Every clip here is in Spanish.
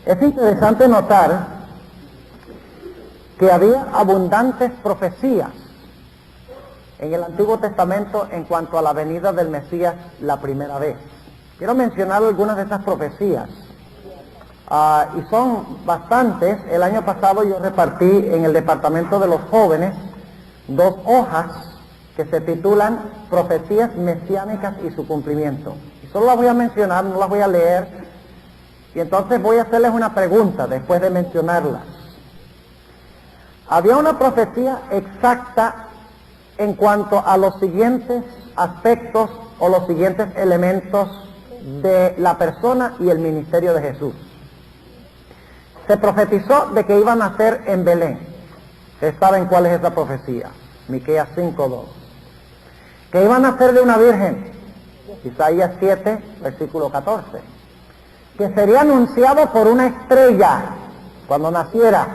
Es interesante notar que había abundantes profecías en el Antiguo Testamento en cuanto a la venida del Mesías la primera vez. Quiero mencionar algunas de esas profecías. Y son bastantes. El año pasado yo repartí en el departamento de los jóvenes 2 hojas que se titulan Profecías Mesiánicas y su cumplimiento. Y solo las voy a mencionar, no las voy a leer. Y entonces voy a hacerles una pregunta después de mencionarlas. Había una profecía exacta en cuanto a los siguientes aspectos o los siguientes elementos de la persona y el ministerio de Jesús. Se profetizó de que iba a nacer en Belén. Ustedes saben cuál es esa profecía. Miqueas 5:2. Que iba a nacer de una virgen. Isaías 7, versículo 14. Que sería anunciado por una estrella cuando naciera.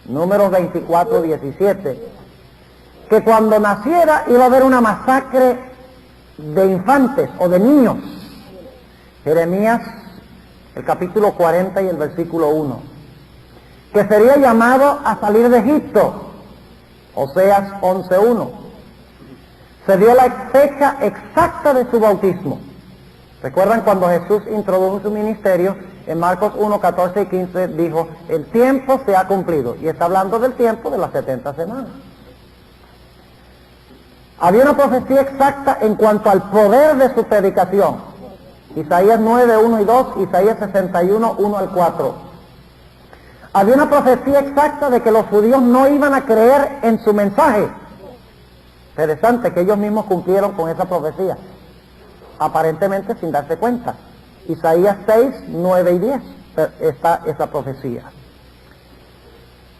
Números 24:17. Que cuando naciera iba a haber una masacre de infantes o de niños. Jeremías, el capítulo 40 y el versículo 1. Que sería llamado a salir de Egipto. Oseas 11:1. Se dio la fecha exacta de su bautismo. ¿Recuerdan cuando Jesús introdujo su ministerio? En Marcos 1:14 y 15 dijo, el tiempo se ha cumplido. Y está hablando del tiempo de las 70 semanas. Había una profecía exacta en cuanto al poder de su predicación. Isaías 9:1 y 2, Isaías 61:1 al 4. Había una profecía exacta de que los judíos no iban a creer en su mensaje. Interesante que ellos mismos cumplieron con esa profecía, aparentemente sin darse cuenta. Isaías 6:9 y 10 está esa profecía.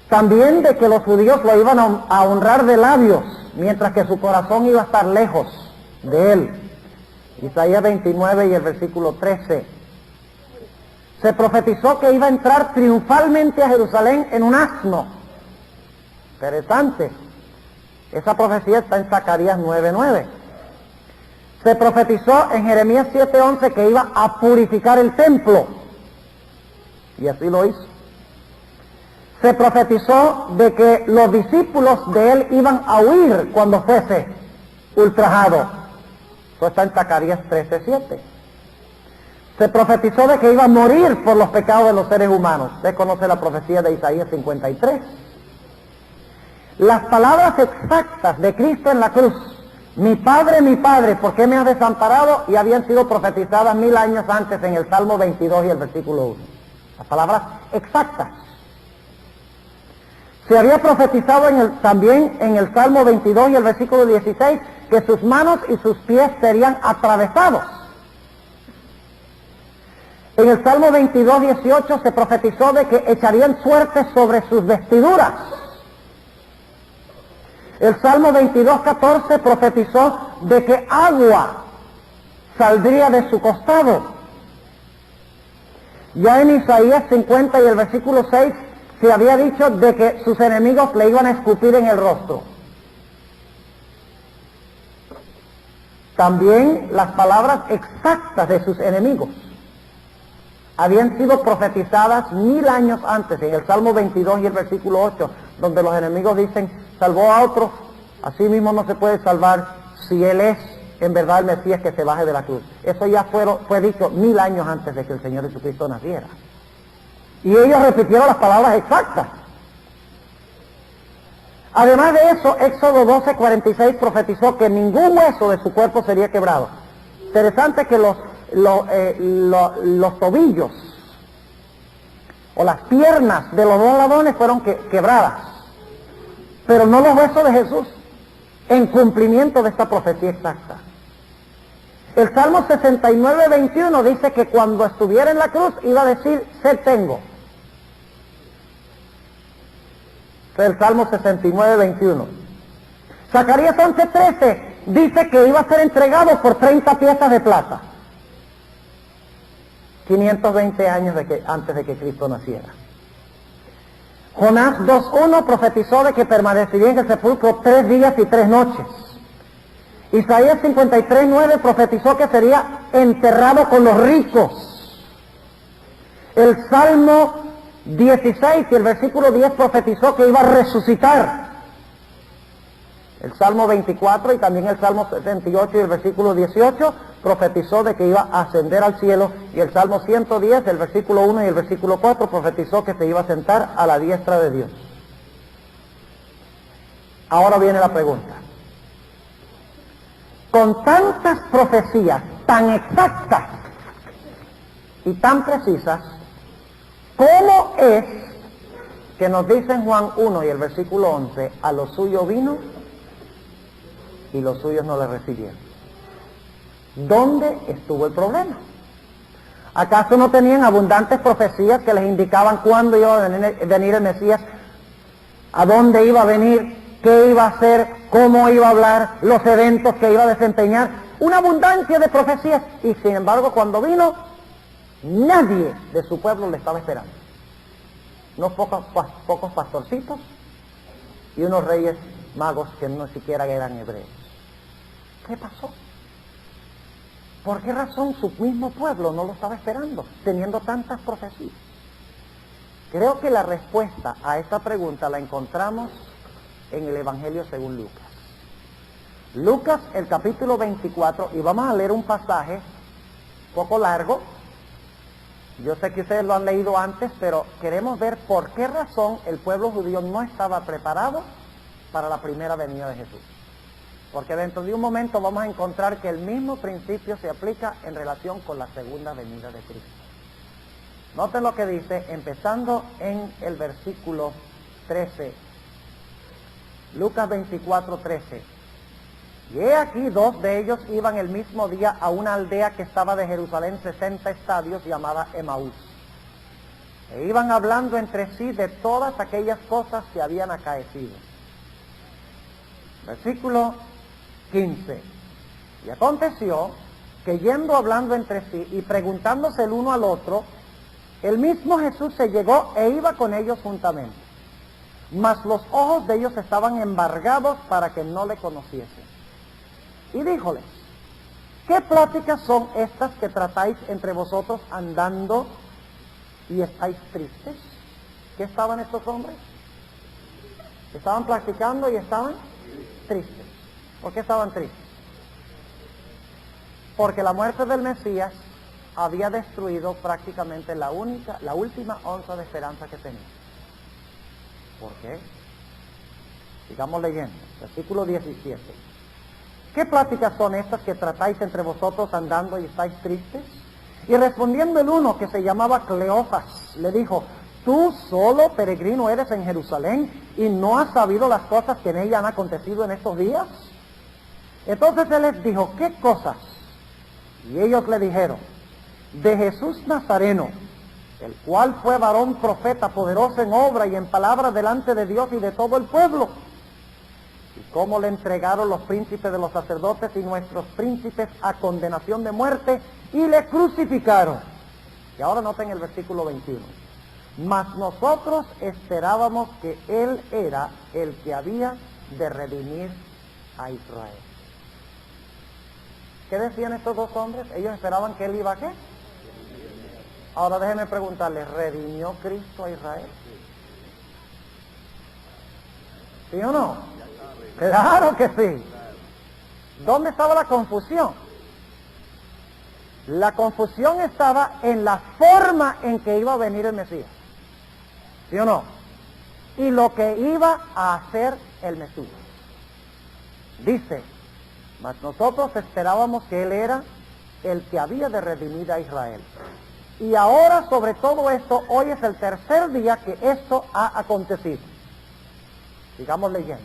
También de que los judíos lo iban a honrar de labios, mientras que su corazón iba a estar lejos de él. Isaías 29 y el versículo 13. Se profetizó que iba a entrar triunfalmente a Jerusalén en un asno. Interesante. Esa profecía está en Zacarías 9:9. Se profetizó en Jeremías 7:11 que iba a purificar el templo. Y así lo hizo. Se profetizó de que los discípulos de él iban a huir cuando fuese ultrajado. Eso está en Zacarías 13:7. Se profetizó de que iba a morir por los pecados de los seres humanos. Usted conoce la profecía de Isaías 53. Las palabras exactas de Cristo en la cruz, mi Padre, ¿por qué me has desamparado? Y habían sido profetizadas 1000 años antes en el Salmo 22 y el versículo 1. Las palabras exactas. Se había profetizado también en el Salmo 22 y el versículo 16 que sus manos y sus pies serían atravesados. En el Salmo 22:18 se profetizó de que echarían suerte sobre sus vestiduras. El Salmo 22:14 profetizó de que agua saldría de su costado. Ya en Isaías 50 y el versículo 6 se había dicho de que sus enemigos le iban a escupir en el rostro. También las palabras exactas de sus enemigos habían sido profetizadas 1000 años antes, en el Salmo 22 y el versículo 8, donde los enemigos dicen, salvó a otros, así mismo no se puede salvar si él es en verdad el Mesías que se baje de la cruz. Eso ya fue dicho 1000 años antes de que el Señor Jesucristo naciera. Y ellos repitieron las palabras exactas. Además de eso, Éxodo 12:46 profetizó que ningún hueso de su cuerpo sería quebrado. Interesante que los tobillos o las piernas de los 2 ladrones fueron quebradas, pero no los huesos de Jesús, en cumplimiento de esta profecía exacta. El Salmo 69:21 dice que cuando estuviera en la cruz iba a decir, sed tengo. El Salmo 69:21. Zacarías 11:13 dice que iba a ser entregado por 30 piezas de plata. 520 años antes de que Cristo naciera. Jonás 2:1 profetizó de que permanecería en el sepulcro 3 días y 3 noches. Isaías 53:9 profetizó que sería enterrado con los ricos. El Salmo 16 y el versículo 10 profetizó que iba a resucitar. El Salmo 24 y también el Salmo 78 y el versículo 18 profetizó de que iba a ascender al cielo, y el Salmo 110, el versículo 1 y el versículo 4 profetizó que se iba a sentar a la diestra de Dios. Ahora viene la pregunta. Con tantas profecías tan exactas y tan precisas, ¿cómo es que nos dice en Juan 1 y el versículo 11, a lo suyo vino y los suyos no le recibieron? ¿Dónde estuvo el problema? ¿Acaso no tenían abundantes profecías que les indicaban cuándo iba a venir el Mesías, a dónde iba a venir, qué iba a hacer, cómo iba a hablar, los eventos que iba a desempeñar? Una abundancia de profecías, y sin embargo cuando vino, nadie de su pueblo le estaba esperando. Unos pocos pastorcitos y unos reyes magos que no siquiera eran hebreos. ¿Qué pasó? ¿Por qué razón su mismo pueblo no lo estaba esperando, teniendo tantas profecías? Creo que la respuesta a esta pregunta la encontramos en el Evangelio según Lucas. Lucas, el capítulo 24, y vamos a leer un pasaje poco largo. Yo sé que ustedes lo han leído antes, pero queremos ver por qué razón el pueblo judío no estaba preparado para la primera venida de Jesús. Porque dentro de un momento vamos a encontrar que el mismo principio se aplica en relación con la segunda venida de Cristo. Noten lo que dice, empezando en el versículo 13. Lucas 24, 13. Y he aquí, dos de ellos iban el mismo día a una aldea que estaba de Jerusalén 60 estadios, llamada Emaús. E iban hablando entre sí de todas aquellas cosas que habían acaecido. Versículo 15. Y aconteció que yendo hablando entre sí y preguntándose el uno al otro, el mismo Jesús se llegó e iba con ellos juntamente. Mas los ojos de ellos estaban embargados para que no le conociesen. Y díjoles, ¿qué pláticas son estas que tratáis entre vosotros andando y estáis tristes? ¿Qué estaban estos hombres? Estaban platicando y estaban tristes. ¿Por qué estaban tristes? Porque la muerte del Mesías había destruido prácticamente la última onza de esperanza que tenían. ¿Por qué? Sigamos leyendo. Versículo 17. ¿Qué pláticas son estas que tratáis entre vosotros andando y estáis tristes? Y respondiendo el uno, que se llamaba Cleofas, le dijo, ¿tú solo peregrino eres en Jerusalén y no has sabido las cosas que en ella han acontecido en estos días? Entonces él les dijo, ¿qué cosas? Y ellos le dijeron, de Jesús Nazareno, el cual fue varón profeta, poderoso en obra y en palabra delante de Dios y de todo el pueblo. Y cómo le entregaron los príncipes de los sacerdotes y nuestros príncipes a condenación de muerte y le crucificaron. Y ahora noten el versículo 21. Mas nosotros esperábamos que Él era el que había de redimir a Israel. ¿Qué decían estos dos hombres? Ellos esperaban que Él iba a ¿qué? Ahora déjenme preguntarles, ¿redimió Cristo a Israel? ¿Sí o no? Claro que sí. ¿Dónde estaba la confusión? La confusión estaba en la forma en que iba a venir el Mesías. ¿Sí o no? Y lo que iba a hacer el Mesías. Dice, mas nosotros esperábamos que Él era el que había de redimir a Israel. Y ahora sobre todo esto, hoy es el tercer día que esto ha acontecido. Sigamos leyendo.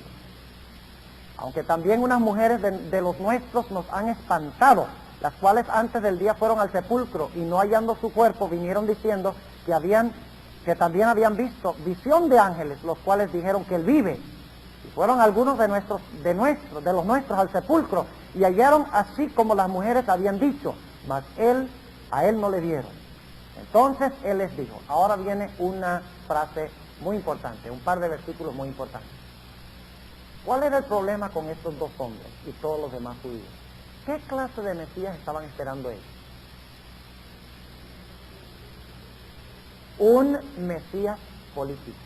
Aunque también unas mujeres de los nuestros nos han espantado, las cuales antes del día fueron al sepulcro y no hallando su cuerpo vinieron diciendo que también habían visto visión de ángeles, los cuales dijeron que Él vive. Y fueron algunos de los nuestros al sepulcro y hallaron así como las mujeres habían dicho, mas a él no le vieron. Entonces Él les dijo, ahora viene una frase muy importante, un par de versículos muy importantes. ¿Cuál era el problema con estos dos hombres y todos los demás judíos? ¿Qué clase de Mesías estaban esperando ellos? un Mesías político.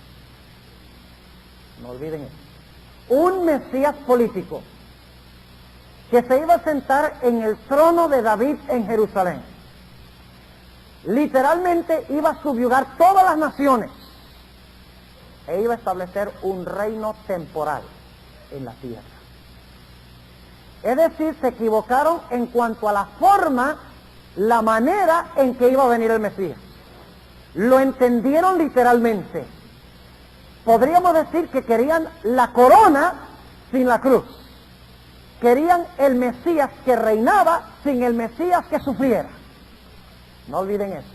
No olviden eso. Un Mesías político que se iba a sentar en el trono de David en Jerusalén. Literalmente iba a subyugar todas las naciones e iba a establecer un reino temporal en la tierra. Es decir, se equivocaron en cuanto a la forma, la manera en que iba a venir el Mesías. Lo entendieron literalmente. Podríamos decir que querían la corona sin la cruz. Querían el Mesías que reinaba sin el Mesías que sufriera. No olviden eso,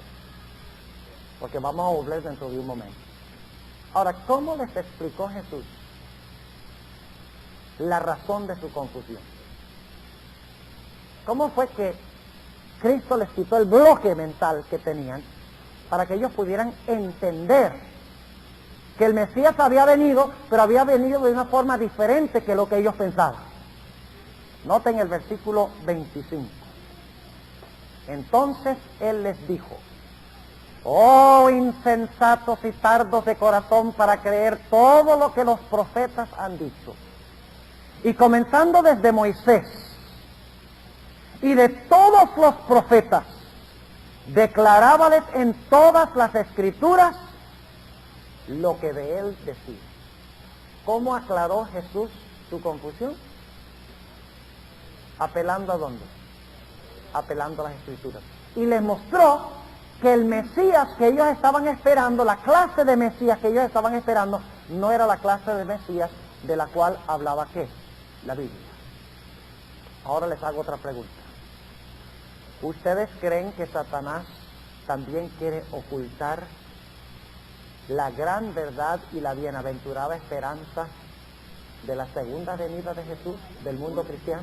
porque vamos a volver dentro de un momento. Ahora, ¿cómo les explicó Jesús la razón de su confusión? ¿Cómo fue que Cristo les quitó el bloque mental que tenían para que ellos pudieran entender que el Mesías había venido, pero había venido de una forma diferente que lo que ellos pensaban? Noten el versículo 25. Entonces Él les dijo: oh insensatos y tardos de corazón para creer todo lo que los profetas han dicho. Y comenzando desde Moisés y de todos los profetas, declarábales en todas las escrituras lo que de Él decía. ¿Cómo aclaró Jesús su confusión? ¿Apelando a dónde? Apelando a las escrituras. Y les mostró que el Mesías que ellos estaban esperando, la clase de Mesías que ellos estaban esperando, no era la clase de Mesías de la cual hablaba ¿qué? La Biblia. Ahora les hago otra pregunta. ¿Ustedes creen que Satanás también quiere ocultar la gran verdad y la bienaventurada esperanza de la segunda venida de Jesús, del mundo cristiano?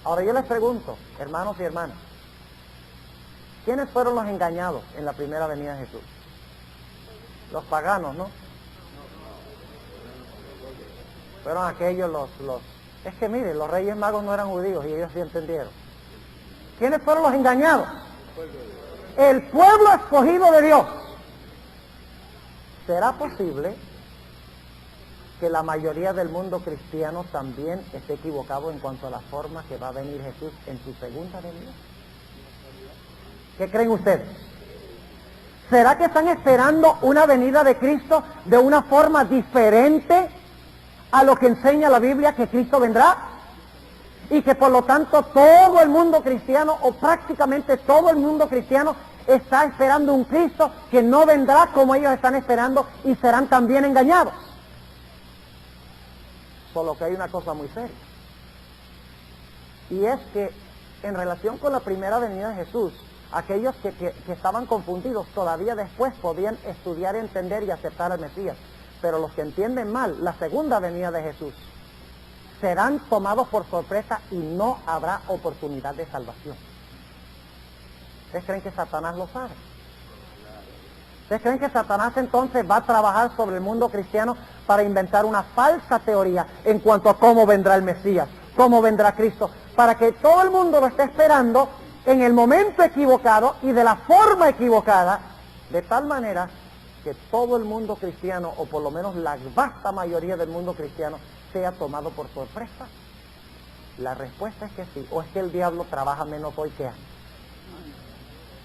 Ahora yo les pregunto, hermanos y hermanas, ¿quiénes fueron los engañados en la primera venida de Jesús? Los paganos, ¿no? Fueron aquellos los... Es que miren, los reyes magos no eran judíos y ellos sí entendieron. ¿Quiénes fueron los engañados? El pueblo escogido de Dios. ¿Será posible que la mayoría del mundo cristiano también esté equivocado en cuanto a la forma que va a venir Jesús en su segunda venida? ¿Qué creen ustedes? ¿Será que están esperando una venida de Cristo de una forma diferente a lo que enseña la Biblia que Cristo vendrá? Y que por lo tanto todo el mundo cristiano, o prácticamente todo el mundo cristiano, está esperando un Cristo que no vendrá como ellos están esperando y serán también engañados. Solo que hay una cosa muy seria. Y es que en relación con la primera venida de Jesús, aquellos que estaban confundidos todavía después podían estudiar, entender y aceptar al Mesías. Pero los que entienden mal la segunda venida de Jesús serán tomados por sorpresa y no habrá oportunidad de salvación. ¿Ustedes creen que Satanás lo sabe? ¿Ustedes creen que Satanás entonces va a trabajar sobre el mundo cristiano para inventar una falsa teoría en cuanto a cómo vendrá el Mesías, cómo vendrá Cristo, para que todo el mundo lo esté esperando en el momento equivocado y de la forma equivocada, de tal manera que todo el mundo cristiano, o por lo menos la vasta mayoría del mundo cristiano, sea tomado por sorpresa? La respuesta es que sí. ¿O es que el diablo trabaja menos hoy que antes?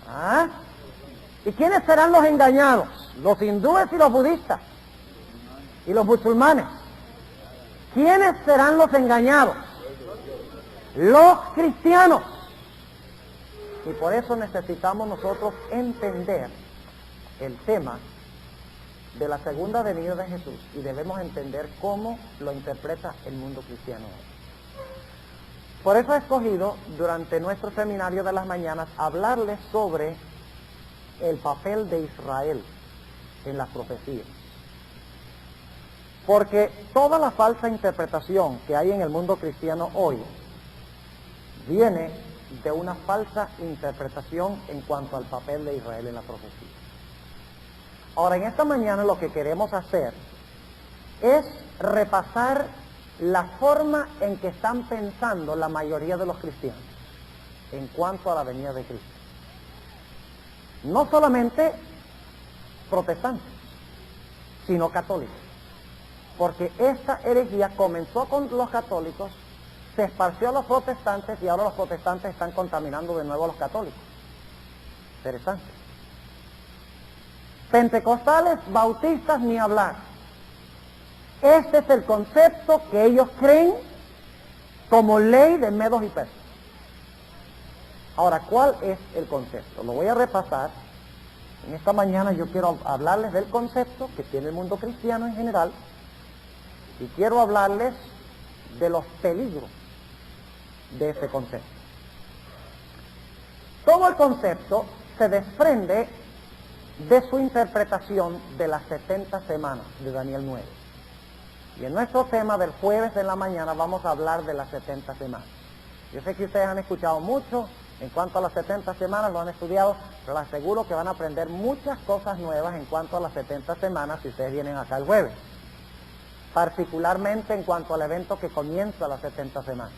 ¿Ah? ¿Y quiénes serán los engañados? Los hindúes y los budistas y los musulmanes. ¿Quiénes serán los engañados? Los cristianos. Y por eso necesitamos nosotros entender el tema de la segunda venida de Jesús, y debemos entender cómo lo interpreta el mundo cristiano hoy. Por eso he escogido durante nuestro seminario de las mañanas hablarles sobre el papel de Israel en las profecías. Porque toda la falsa interpretación que hay en el mundo cristiano hoy viene de una falsa interpretación en cuanto al papel de Israel en la profecía. Ahora, en esta mañana lo que queremos hacer es repasar la forma en que están pensando la mayoría de los cristianos en cuanto a la venida de Cristo. No solamente protestantes, sino católicos. Porque esta herejía comenzó con los católicos, se esparció a los protestantes y ahora los protestantes están contaminando de nuevo a los católicos. Interesante. Pentecostales, bautistas, ni hablar. Este es el concepto que ellos creen como ley de medos y persas. Ahora, ¿cuál es el concepto? Lo voy a repasar. En esta mañana yo quiero hablarles del concepto que tiene el mundo cristiano en general y quiero hablarles de los peligros de ese concepto. Todo el concepto se desprende de su interpretación de las 70 semanas de Daniel 9. Y en nuestro tema del jueves en la mañana vamos a hablar de las 70 semanas. Yo sé que ustedes han escuchado mucho en cuanto a las 70 semanas, lo han estudiado, pero les aseguro que van a aprender muchas cosas nuevas en cuanto a las 70 semanas si ustedes vienen acá el jueves. Particularmente en cuanto al evento que comienza las 70 semanas.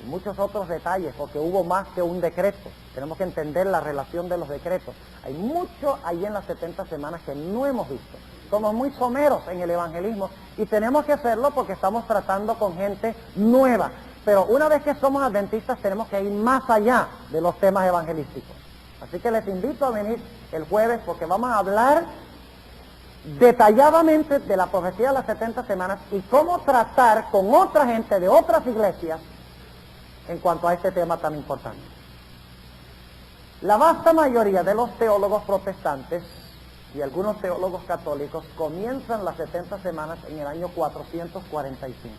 Y muchos otros detalles, porque hubo más que un decreto. Tenemos que entender la relación de los decretos. Hay mucho ahí en las 70 semanas que no hemos visto. Somos muy someros en el evangelismo y tenemos que hacerlo porque estamos tratando con gente nueva. Pero una vez que somos adventistas tenemos que ir más allá de los temas evangelísticos. Así que les invito a venir el jueves porque vamos a hablar detalladamente de la profecía de las 70 semanas y cómo tratar con otra gente de otras iglesias en cuanto a este tema tan importante. La vasta mayoría de los teólogos protestantes y algunos teólogos católicos comienzan las 70 semanas en el año 445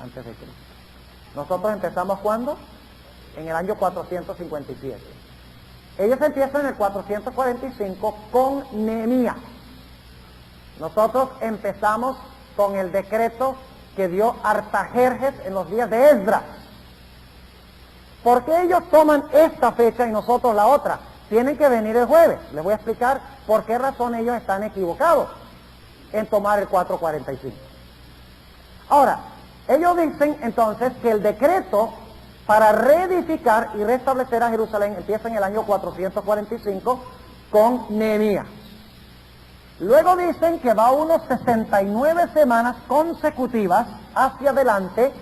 antes de Cristo. Nosotros empezamos ¿cuándo? En el año 457. Ellos empiezan en el 445 con Nehemías. Nosotros empezamos con el decreto que dio Artajerjes en los días de Esdras. ¿Por qué ellos toman esta fecha y nosotros la otra? Tienen que venir el jueves. Les voy a explicar por qué razón ellos están equivocados en tomar el 445. Ahora, ellos dicen entonces que el decreto para reedificar y restablecer a Jerusalén empieza en el año 445 con Nehemías. Luego dicen que va unos 69 semanas consecutivas hacia adelante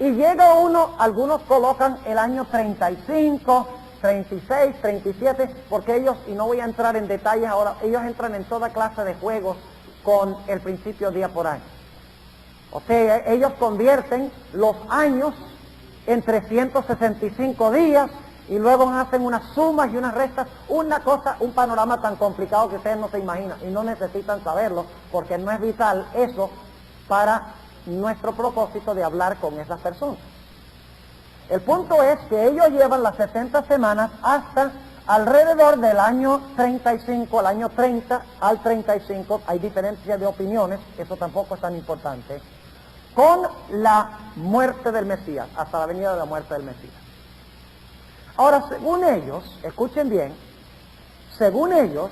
y llega uno, algunos colocan el año 35, 36, 37, porque ellos, y no voy a entrar en detalles ahora, ellos entran en toda clase de juegos con el principio día por año. O sea, ellos convierten los años en 365 días y luego hacen unas sumas y unas restas, una cosa, un panorama tan complicado que ustedes no se imaginan y no necesitan saberlo porque no es vital eso para nuestro propósito de hablar con esas personas. El punto es que ellos llevan las 70 semanas hasta alrededor del año 35, al año 30 al 35, hay diferencia de opiniones, eso tampoco es tan importante, con la muerte del Mesías, hasta la venida de la muerte del Mesías. Ahora, según ellos, escuchen bien, según ellos,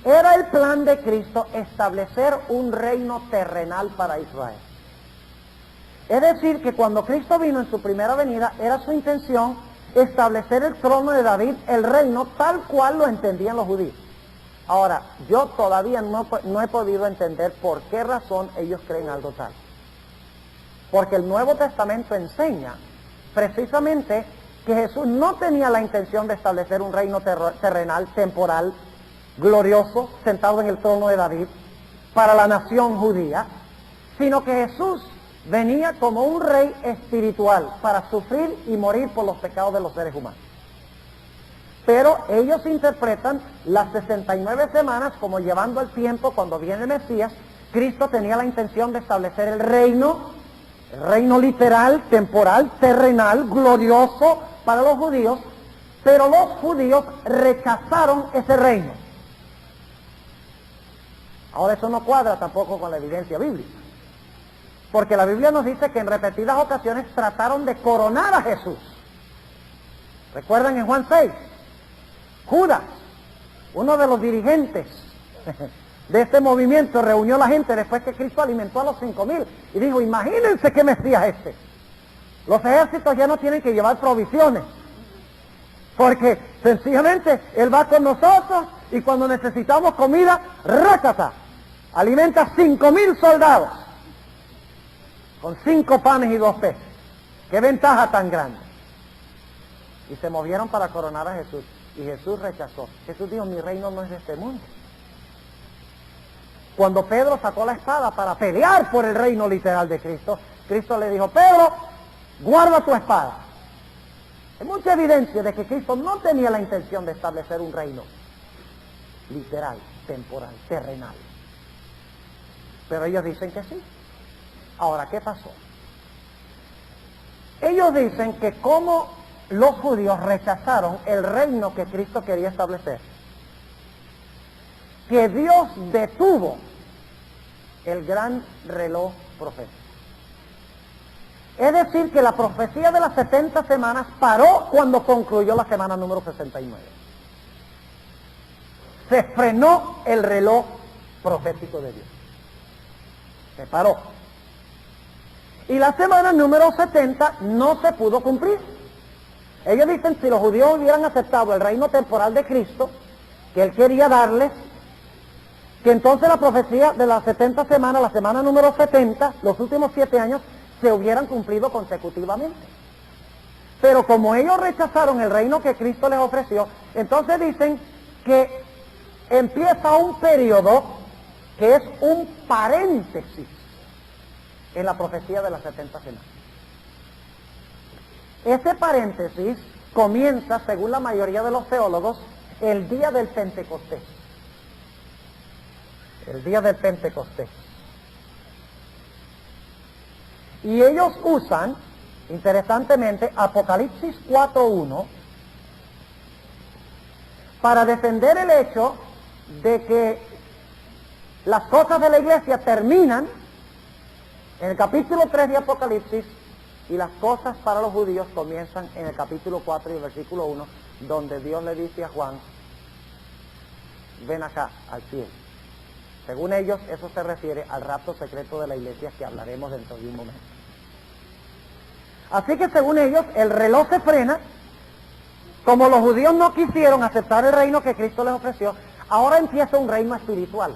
era el plan de Cristo establecer un reino terrenal para Israel. Es decir, que cuando Cristo vino en su primera venida, era su intención establecer el trono de David, el reino, tal cual lo entendían los judíos. Ahora, yo todavía no he podido entender por qué razón ellos creen algo tal. Porque el Nuevo Testamento enseña precisamente que Jesús no tenía la intención de establecer un reino terrenal, temporal, glorioso, sentado en el trono de David, para la nación judía, sino que Jesús venía como un rey espiritual para sufrir y morir por los pecados de los seres humanos. Pero ellos interpretan las 69 semanas como llevando el tiempo cuando viene el Mesías. Cristo tenía la intención de establecer el reino literal, temporal, terrenal, glorioso para los judíos, pero los judíos rechazaron ese reino. Ahora eso no cuadra tampoco con la evidencia bíblica, porque la Biblia nos dice que en repetidas ocasiones trataron de coronar a Jesús. ¿Recuerdan en Juan 6? Judas, uno de los dirigentes de este movimiento, reunió a la gente después que Cristo alimentó a los 5,000 y dijo, imagínense qué Mesías este. Los ejércitos ya no tienen que llevar provisiones. Porque sencillamente Él va con nosotros y cuando necesitamos comida, ¡rácata! Alimenta 5,000 soldados con 5 panes y 2 peces. ¡Qué ventaja tan grande! Y se movieron para coronar a Jesús. Y Jesús rechazó. Jesús dijo, mi reino no es de este mundo. Cuando Pedro sacó la espada para pelear por el reino literal de Cristo, Cristo le dijo, Pedro, guarda tu espada. Hay mucha evidencia de que Cristo no tenía la intención de establecer un reino literal, temporal, terrenal. Pero ellos dicen que sí. Ahora, ¿qué pasó? Ellos dicen que como los judíos rechazaron el reino que Cristo quería establecer, que Dios detuvo el gran reloj profético. Es decir, que la profecía de las 70 semanas paró cuando concluyó la semana número 69. Se frenó el reloj profético de Dios. Se paró. Y la semana número 70 no se pudo cumplir. Ellos dicen, si los judíos hubieran aceptado el reino temporal de Cristo, que Él quería darles, que entonces la profecía de las 70 semanas, la semana número 70, los últimos 7 años, se hubieran cumplido consecutivamente. Pero como ellos rechazaron el reino que Cristo les ofreció, entonces dicen que empieza un periodo que es un paréntesis en la profecía de las 70 semanas. Ese paréntesis comienza, según la mayoría de los teólogos, el día del Pentecostés. El día del Pentecostés. Y ellos usan, interesantemente, Apocalipsis 4:1 para defender el hecho de que las cosas de la iglesia terminan en el capítulo 3 de Apocalipsis y las cosas para los judíos comienzan en el capítulo 4 y el versículo 1, donde Dios le dice a Juan, ven acá, al cielo. Según ellos, eso se refiere al rapto secreto de la iglesia que hablaremos dentro de un momento. Así que según ellos, el reloj se frena. Como los judíos no quisieron aceptar el reino que Cristo les ofreció, ahora empieza un reino espiritual.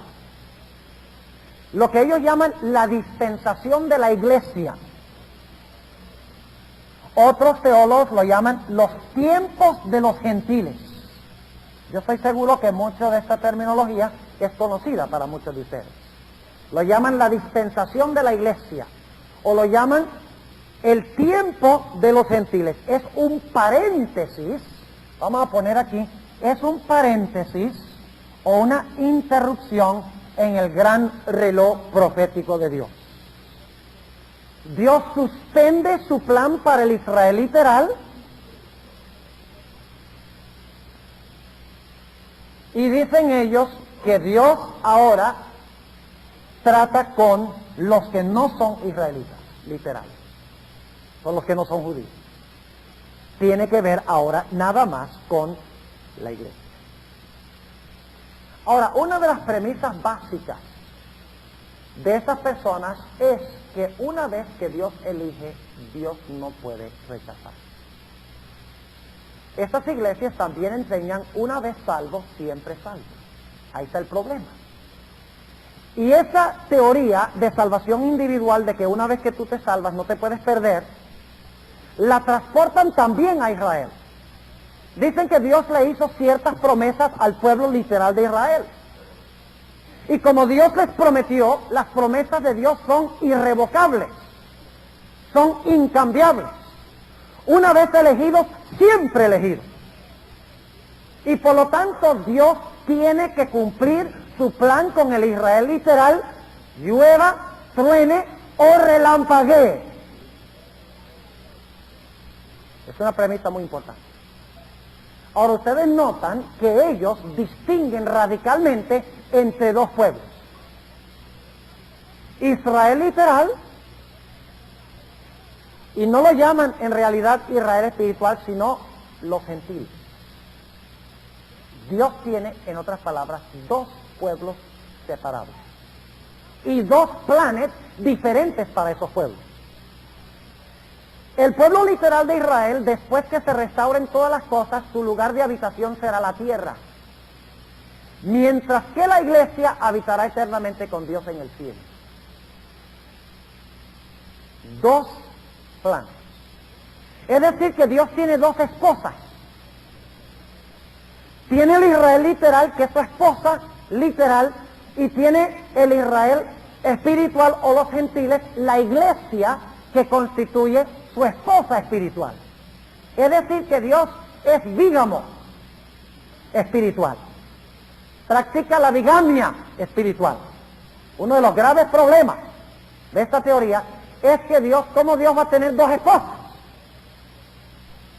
Lo que ellos llaman la dispensación de la iglesia. Otros teólogos lo llaman los tiempos de los gentiles. Yo estoy seguro que mucha de esta terminología es conocida para muchos de ustedes. Lo llaman la dispensación de la iglesia, o lo llaman el tiempo de los gentiles. Es un paréntesis, vamos a poner aquí, es un paréntesis o una interrupción en el gran reloj profético de Dios. Dios suspende su plan para el Israel literal y dicen ellos que Dios ahora trata con los que no son israelitas, literales, con los que no son judíos. Tiene que ver ahora nada más con la iglesia. Ahora, una de las premisas básicas de esas personas es que una vez que Dios elige, Dios no puede rechazar. Estas iglesias también enseñan una vez salvo, siempre salvo. Ahí está el problema. Y esa teoría de salvación individual, de que una vez que tú te salvas no te puedes perder, la transportan también a Israel. Dicen que Dios le hizo ciertas promesas al pueblo literal de Israel. Y como Dios les prometió, las promesas de Dios son irrevocables, son incambiables. Una vez elegidos, siempre elegidos. Y por lo tanto Dios tiene que cumplir su plan con el Israel literal, llueva, truene o relampaguee. Es una premisa muy importante. Ahora ustedes notan que ellos distinguen radicalmente entre dos pueblos. Israel literal, y no lo llaman en realidad Israel espiritual, sino los gentiles. Dios tiene, en otras palabras, dos pueblos separados y dos planes diferentes para esos pueblos. El pueblo literal de Israel, después que se restauren todas las cosas, su lugar de habitación será la tierra. Mientras que la iglesia habitará eternamente con Dios en el cielo. Dos planes. Es decir, que Dios tiene dos esposas. Tiene el Israel literal, que es su esposa literal, y tiene el Israel espiritual o los gentiles, la iglesia, que constituye su esposa espiritual. Es decir, que Dios es bígamo espiritual. Practica la bigamia espiritual. Uno de los graves problemas de esta teoría es que Dios, ¿cómo Dios va a tener dos esposas?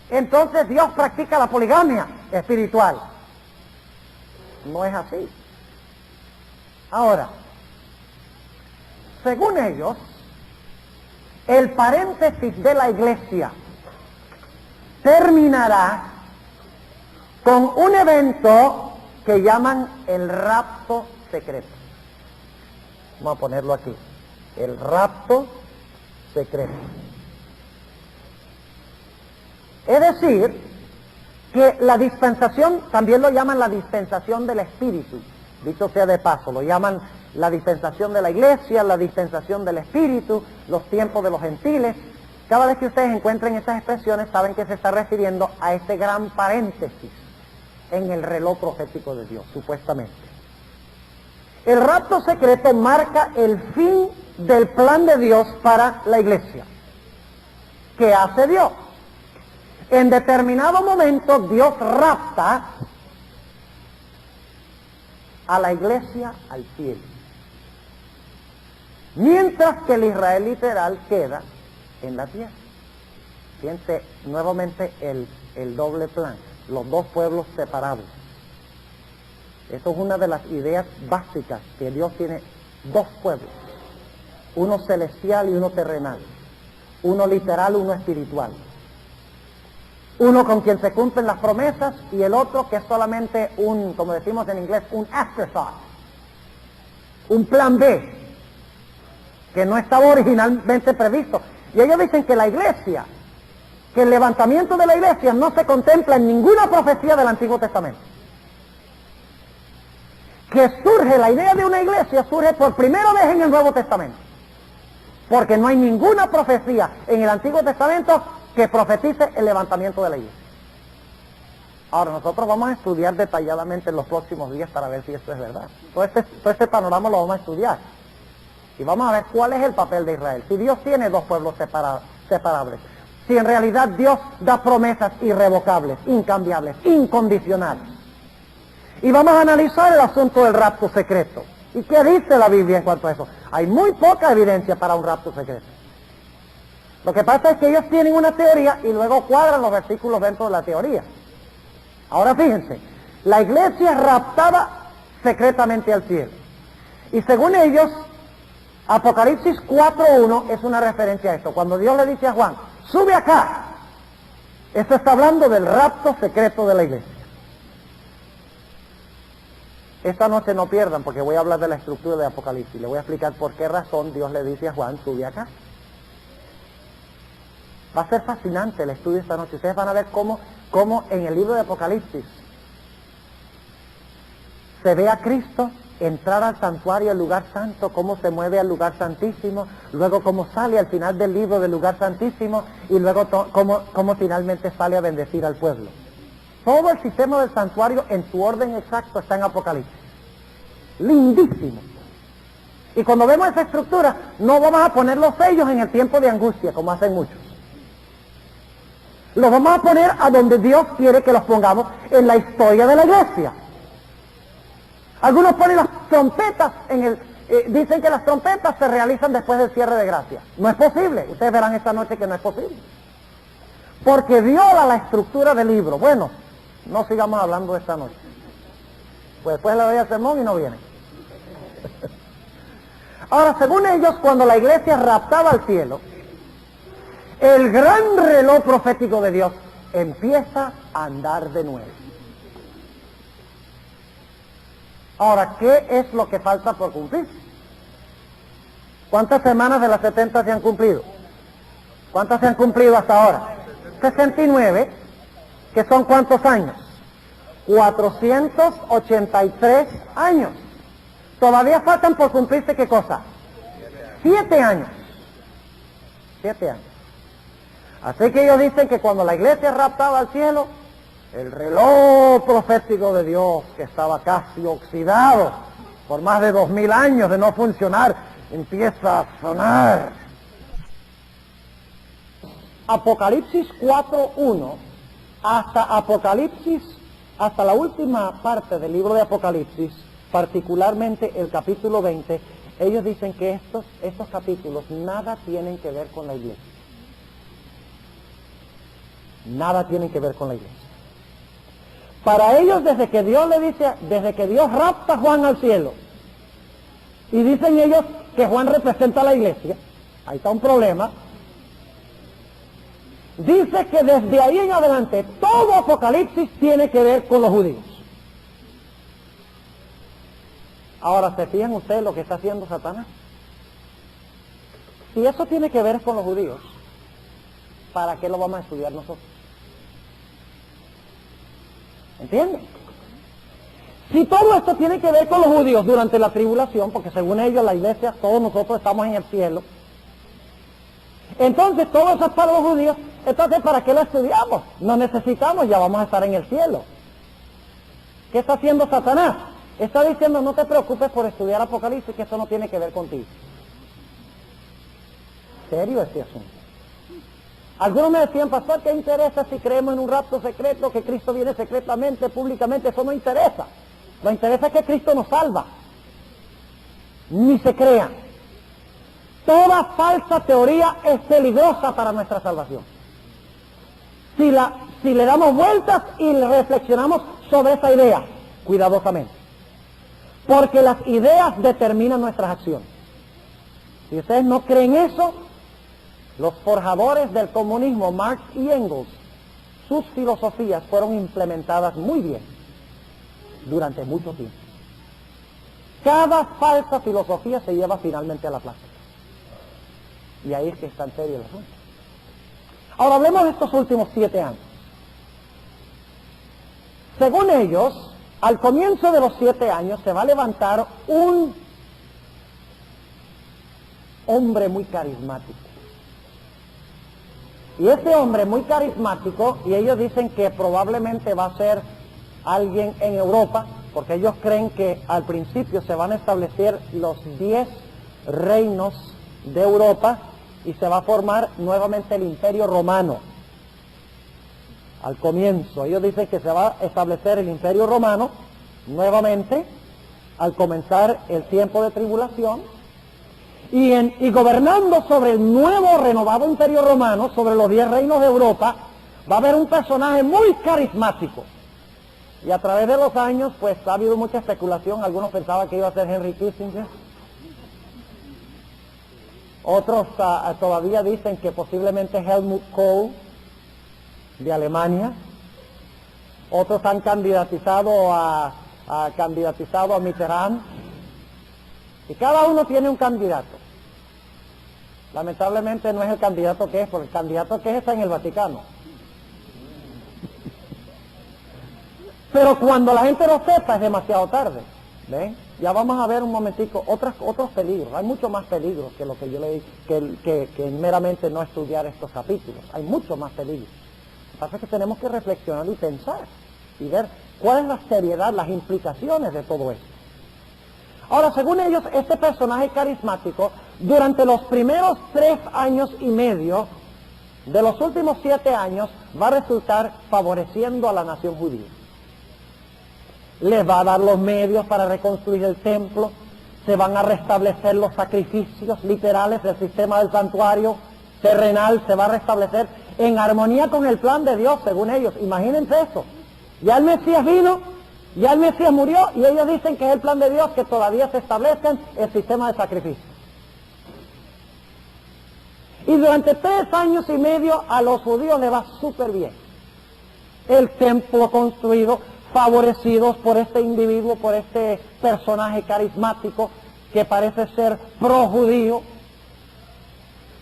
Entonces Dios practica la poligamia espiritual. No es así. Ahora, según ellos, el paréntesis de la iglesia terminará con un evento que llaman el rapto secreto. Vamos a ponerlo aquí. El rapto secreto. Es decir, que la dispensación, también lo llaman la dispensación del Espíritu, dicho sea de paso, lo llaman la dispensación de la iglesia, la dispensación del Espíritu, los tiempos de los gentiles. Cada vez que ustedes encuentren esas expresiones, saben que se está refiriendo a este gran paréntesis en el reloj profético de Dios, supuestamente. El rapto secreto marca el fin del plan de Dios para la iglesia. ¿Qué hace Dios? En determinado momento Dios rapta a la iglesia al cielo, mientras que el Israel literal queda en la tierra. Fíjense nuevamente el doble plan, los dos pueblos separados. Eso es una de las ideas básicas, que Dios tiene dos pueblos, uno celestial y uno terrenal, uno literal, uno espiritual. Uno con quien se cumplen las promesas y el otro que es solamente un, como decimos en inglés, un afterthought, un plan B, que no estaba originalmente previsto. Y ellos dicen que la iglesia, que el levantamiento de la iglesia no se contempla en ninguna profecía del Antiguo Testamento. Que surge, la idea de una iglesia surge por primera vez en el Nuevo Testamento. Porque no hay ninguna profecía en el Antiguo Testamento que profetice el levantamiento de la iglesia. Ahora, nosotros vamos a estudiar detalladamente en los próximos días para ver si esto es verdad. Todo este panorama lo vamos a estudiar. Y vamos a ver cuál es el papel de Israel. Si Dios tiene dos pueblos separables. Si en realidad Dios da promesas irrevocables, incambiables, incondicionales. Y vamos a analizar el asunto del rapto secreto. ¿Y qué dice la Biblia en cuanto a eso? Hay muy poca evidencia para un rapto secreto. Lo que pasa es que ellos tienen una teoría y luego cuadran los versículos dentro de la teoría. Ahora fíjense, la iglesia es raptada secretamente al cielo. Y según ellos, Apocalipsis 4:1 es una referencia a esto. Cuando Dios le dice a Juan, sube acá, esto está hablando del rapto secreto de la iglesia. Esta noche no pierdan, porque voy a hablar de la estructura de Apocalipsis. Le voy a explicar por qué razón Dios le dice a Juan, sube acá. Va a ser fascinante el estudio esta noche. Ustedes van a ver cómo en el libro de Apocalipsis se ve a Cristo entrar al santuario, al lugar santo, cómo se mueve al lugar santísimo, luego cómo sale al final del libro del lugar santísimo y luego cómo finalmente sale a bendecir al pueblo. Todo el sistema del santuario en su orden exacto está en Apocalipsis. Lindísimo. Y cuando vemos esa estructura, no vamos a poner los sellos en el tiempo de angustia, como hacen muchos. Los vamos a poner a donde Dios quiere que los pongamos en la historia de la iglesia. Algunos ponen las trompetas dicen que las trompetas se realizan después del cierre de gracia. No es posible. Ustedes verán esta noche que no es posible. Porque viola la estructura del libro. Bueno, no sigamos hablando de esta noche. Pues después le doy el sermón y no viene. Ahora, según ellos, cuando la iglesia raptaba al cielo, el gran reloj profético de Dios empieza a andar de nuevo. Ahora, ¿qué es lo que falta por cumplir? ¿Cuántas semanas de las 70 se han cumplido? ¿Cuántas se han cumplido hasta ahora? 69, que son ¿cuántos años? 483 años. Todavía faltan por cumplirse, ¿qué cosa? 7 años. 7 años. Así que ellos dicen que cuando la iglesia raptaba al cielo, el reloj profético de Dios, que estaba casi oxidado por más de 2000 años de no funcionar, empieza a sonar. Apocalipsis 4:1 hasta Apocalipsis, hasta la última parte del libro de Apocalipsis, particularmente el capítulo 20, ellos dicen que estos capítulos nada tienen que ver con la iglesia. Nada tienen que ver con la iglesia. Para ellos, desde que Dios rapta a Juan al cielo, y dicen ellos que Juan representa a la iglesia, ahí está un problema. Dice que desde ahí en adelante todo Apocalipsis tiene que ver con los judíos. Ahora, ¿se fijan ustedes lo que está haciendo Satanás? Si eso tiene que ver con los judíos, ¿para qué lo vamos a estudiar nosotros? ¿Entienden? Si todo esto tiene que ver con los judíos durante la tribulación, porque según ellos la iglesia, todos nosotros estamos en el cielo, entonces todo eso es para los judíos, entonces ¿para qué lo estudiamos? No necesitamos, ya vamos a estar en el cielo. ¿Qué está haciendo Satanás? Está diciendo, no te preocupes por estudiar Apocalipsis, que eso no tiene que ver contigo. ¿Serio este asunto? Algunos me decían, pastor, ¿qué interesa si creemos en un rapto secreto, que Cristo viene secretamente, públicamente? Eso no interesa. Lo que interesa es que Cristo nos salva. Ni se crean. Toda falsa teoría es peligrosa para nuestra salvación. Si le damos vueltas y reflexionamos sobre esa idea, cuidadosamente. Porque las ideas determinan nuestras acciones. Si ustedes no creen eso, los forjadores del comunismo, Marx y Engels, sus filosofías fueron implementadas muy bien durante mucho tiempo. Cada falsa filosofía se lleva finalmente a la práctica. Y ahí es que está en serio el asunto. Ahora hablemos de estos últimos 7 años. Según ellos, al comienzo de los 7 años se va a levantar un hombre muy carismático. Y ese hombre muy carismático, y ellos dicen que probablemente va a ser alguien en Europa, porque ellos creen que al principio se van a establecer los 10 reinos de Europa y se va a formar nuevamente el Imperio Romano. Al comienzo, ellos dicen que se va a establecer el Imperio Romano nuevamente al comenzar el tiempo de tribulación y gobernando sobre el nuevo renovado Imperio Romano, sobre los 10 reinos de Europa, va a haber un personaje muy carismático. Y a través de los años, pues ha habido mucha especulación. Algunos pensaban que iba a ser Henry Kissinger. Otros todavía dicen que posiblemente Helmut Kohl, de Alemania. Otros han candidatizado a Mitterrand. Y cada uno tiene un candidato. Lamentablemente no es el candidato que es, porque el candidato que es está en el Vaticano. Pero cuando la gente lo sepa es demasiado tarde. ¿Ven? Ya vamos a ver un momentico otros peligros. Hay mucho más peligros que lo que yo leí, que meramente no estudiar estos capítulos. Hay mucho más peligros. Lo que pasa es que tenemos que reflexionar y pensar y ver cuál es la seriedad, las implicaciones de todo esto. Ahora, según ellos, este personaje carismático, durante los primeros 3 años y medio de los últimos 7 años, va a resultar favoreciendo a la nación judía. Les va a dar los medios para reconstruir el templo, se van a restablecer los sacrificios literales del sistema del santuario terrenal, se va a restablecer en armonía con el plan de Dios, según ellos. Imagínense eso. Ya el Mesías vino, ya el Mesías murió, y ellos dicen que es el plan de Dios que todavía se establezca el sistema de sacrificio. Y durante 3 años y medio a los judíos les va súper bien. El templo construido, favorecidos por este individuo, por este personaje carismático que parece ser pro-judío.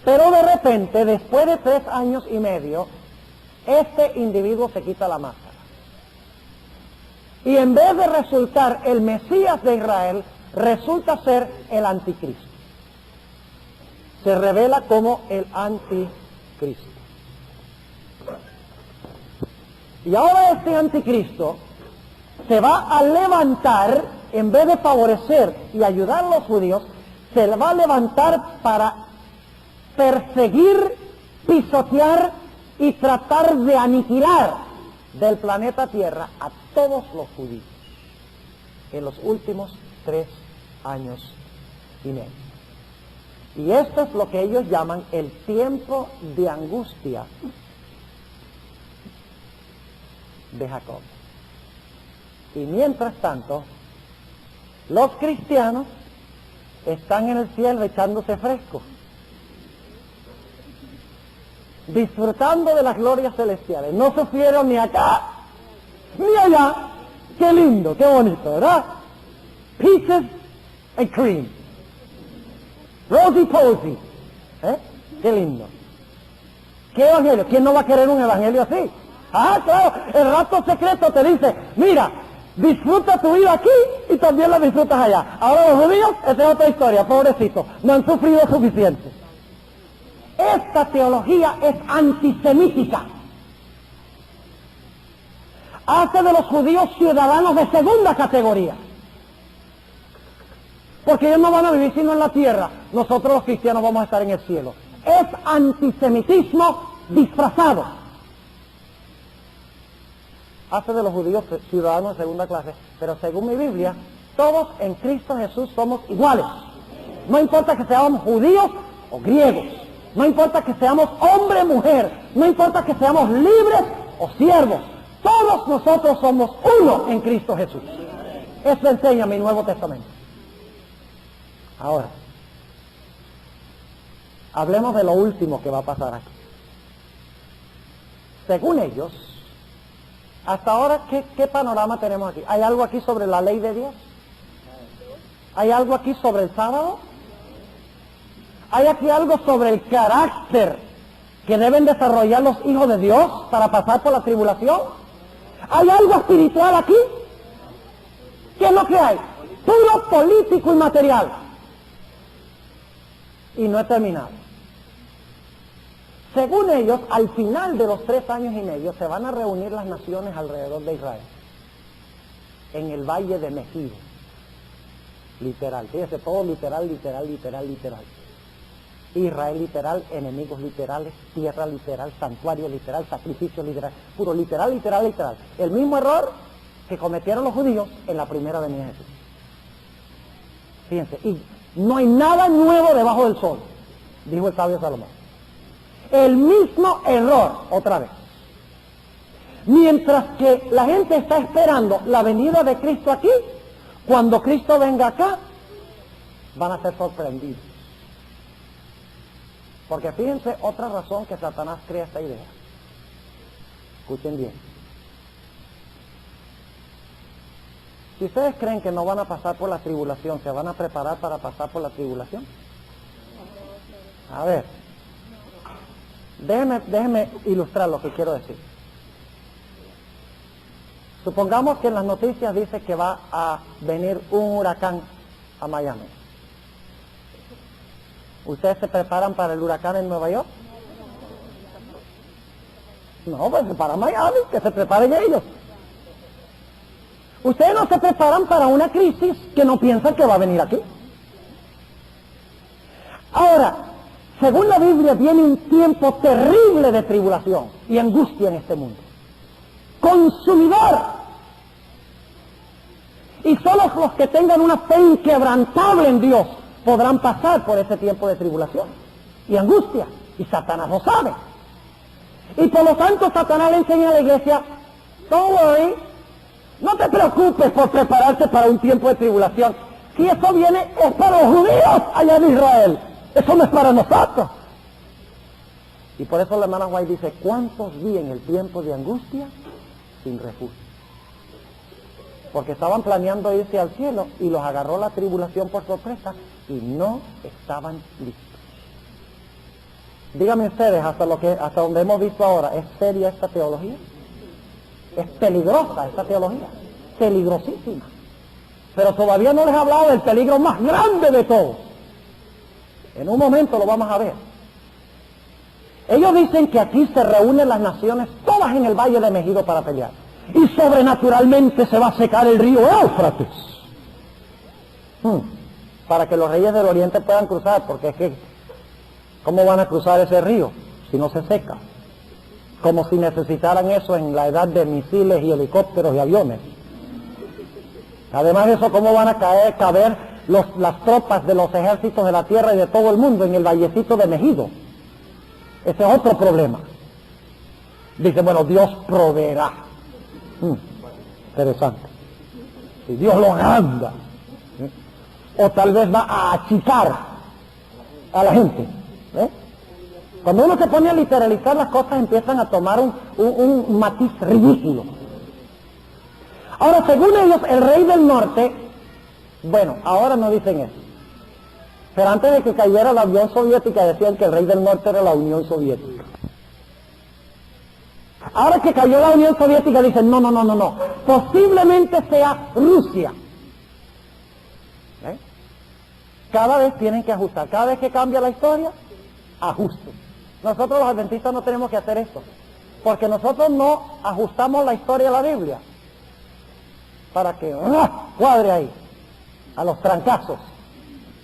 Pero de repente, después de 3 años y medio, este individuo se quita la máscara. Y en vez de resultar el Mesías de Israel, resulta ser el anticristo. Se revela como el anticristo. Y ahora este anticristo se va a levantar, en vez de favorecer y ayudar a los judíos, se va a levantar para perseguir, pisotear y tratar de aniquilar del planeta Tierra a todos los judíos en los últimos 3 años y medio. Y esto es lo que ellos llaman el tiempo de angustia de Jacob. Y mientras tanto, los cristianos están en el cielo echándose fresco, disfrutando de las glorias celestiales. No sufrieron ni acá ni allá. Qué lindo, qué bonito, ¿verdad? Peaches and cream. Rosy posy. Qué lindo. ¿Qué evangelio? ¿Quién no va a querer un evangelio así? Ah, claro, el rato secreto te dice, mira, disfruta tu vida aquí y también la disfrutas allá. Ahora los judíos, esa es otra historia, pobrecitos, no han sufrido suficiente. Esta teología es antisemítica. Hace de los judíos ciudadanos de segunda categoría. Porque ellos no van a vivir sino en la tierra. Nosotros los cristianos vamos a estar en el cielo. Es antisemitismo disfrazado. Hace de los judíos ciudadanos de segunda clase. Pero según mi Biblia, todos en Cristo Jesús somos iguales. No importa que seamos judíos o griegos. No importa que seamos hombre o mujer. No importa que seamos libres o siervos. Todos nosotros somos uno en Cristo Jesús. Eso enseña mi Nuevo Testamento. Ahora, hablemos de lo último que va a pasar aquí. Según ellos, hasta ahora, ¿qué panorama tenemos aquí? ¿Hay algo aquí sobre la ley de Dios? ¿Hay algo aquí sobre el sábado? ¿Hay aquí algo sobre el carácter que deben desarrollar los hijos de Dios para pasar por la tribulación? ¿Hay algo espiritual aquí? ¿Qué es lo que hay? Puro político y material. Y no he terminado. Según ellos, al final de los 3 años y medio se van a reunir las naciones alrededor de Israel, en el valle de Megido. Literal, fíjese, todo literal, literal, literal, literal. Israel literal, enemigos literales, tierra literal, santuario literal, sacrificio literal, puro literal, literal, literal. El mismo error que cometieron los judíos en la primera venida de Jesús. Fíjense, y no hay nada nuevo debajo del sol, dijo el sabio Salomón. El mismo error, otra vez. Mientras que la gente está esperando la venida de Cristo aquí, cuando Cristo venga acá, van a ser sorprendidos. Porque fíjense otra razón que Satanás crea esta idea. Escuchen bien. Si ustedes creen que no van a pasar por la tribulación, ¿se van a preparar para pasar por la tribulación? A ver, déjenme ilustrar lo que quiero decir. Supongamos que en las noticias dice que va a venir un huracán a Miami. ¿Ustedes se preparan para el huracán en Nueva York? No, pues para Miami, que se preparen ellos. Ustedes no se preparan para una crisis que no piensan que va a venir aquí. Ahora, según la Biblia, viene un tiempo terrible de tribulación y angustia en este mundo. Consumidor. Y solo los que tengan una fe inquebrantable en Dios podrán pasar por ese tiempo de tribulación y angustia. Y Satanás lo sabe. Y por lo tanto Satanás le enseña a la iglesia, don't worry, no te preocupes por prepararte para un tiempo de tribulación. Si eso viene, es para los judíos allá en Israel. Eso no es para nosotros. Y por eso la hermana White dice, ¿cuántos vi en el tiempo de angustia sin refugio? Porque estaban planeando irse al cielo y los agarró la tribulación por sorpresa y no estaban listos. Díganme ustedes, hasta donde hemos visto ahora, ¿es seria esta teología? Es peligrosa esta teología, peligrosísima. Pero todavía no les he hablado del peligro más grande de todos. En un momento lo vamos a ver. Ellos dicen que aquí se reúnen las naciones todas en el valle de Megido para pelear. Y sobrenaturalmente se va a secar el río Éufrates. Para que los reyes del oriente puedan cruzar, porque es que, ¿cómo van a cruzar ese río si no se seca? Como si necesitaran eso en la edad de misiles y helicópteros y aviones. Además de eso, ¿cómo van a caber las tropas de los ejércitos de la tierra y de todo el mundo en el vallecito de Megido? Ese es otro problema. Dice, bueno, Dios proveerá. Interesante. Si Dios lo manda. O tal vez va a achicar a la gente. Cuando uno se pone a literalizar las cosas, empiezan a tomar un matiz ridículo. Ahora, según ellos, el rey del norte, bueno, ahora no dicen eso. Pero antes de que cayera la Unión Soviética, decían que el rey del norte era la Unión Soviética. Ahora que cayó la Unión Soviética, dicen, no. Posiblemente sea Rusia. Cada vez tienen que ajustar. Cada vez que cambia la historia, ajusten. Nosotros los adventistas no tenemos que hacer esto, porque nosotros no ajustamos la historia de la Biblia para que cuadre ahí, a los trancazos.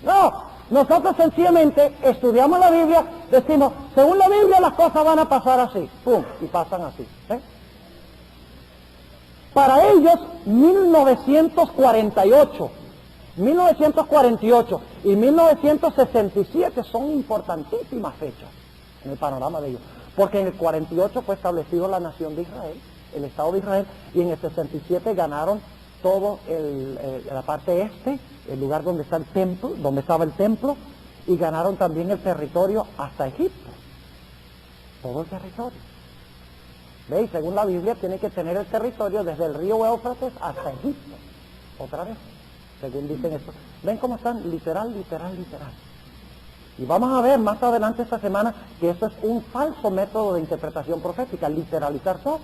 No, nosotros sencillamente estudiamos la Biblia, decimos, según la Biblia las cosas van a pasar así, pum, y pasan así. Para ellos, 1948 y 1967 son importantísimas fechas en el panorama de ellos, porque en el 48 fue establecido la nación de Israel, el Estado de Israel, y en el 67 ganaron todo la parte este, el lugar donde está el templo, donde estaba el templo, y ganaron también el territorio hasta Egipto, todo el territorio. ¿Veis? Según la Biblia tiene que tener el territorio desde el río Éufrates hasta Egipto, otra vez, según dicen esto. ¿Ven cómo están? Literal. Y vamos a ver más adelante esta semana que eso es un falso método de interpretación profética, literalizar todo.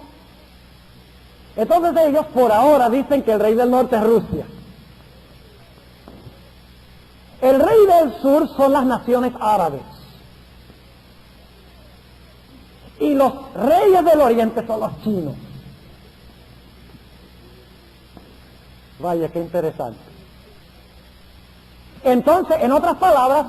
Entonces ellos por ahora dicen que el rey del norte es Rusia. El rey del sur son las naciones árabes. Y los reyes del oriente son los chinos. Vaya, qué interesante. Entonces, en otras palabras,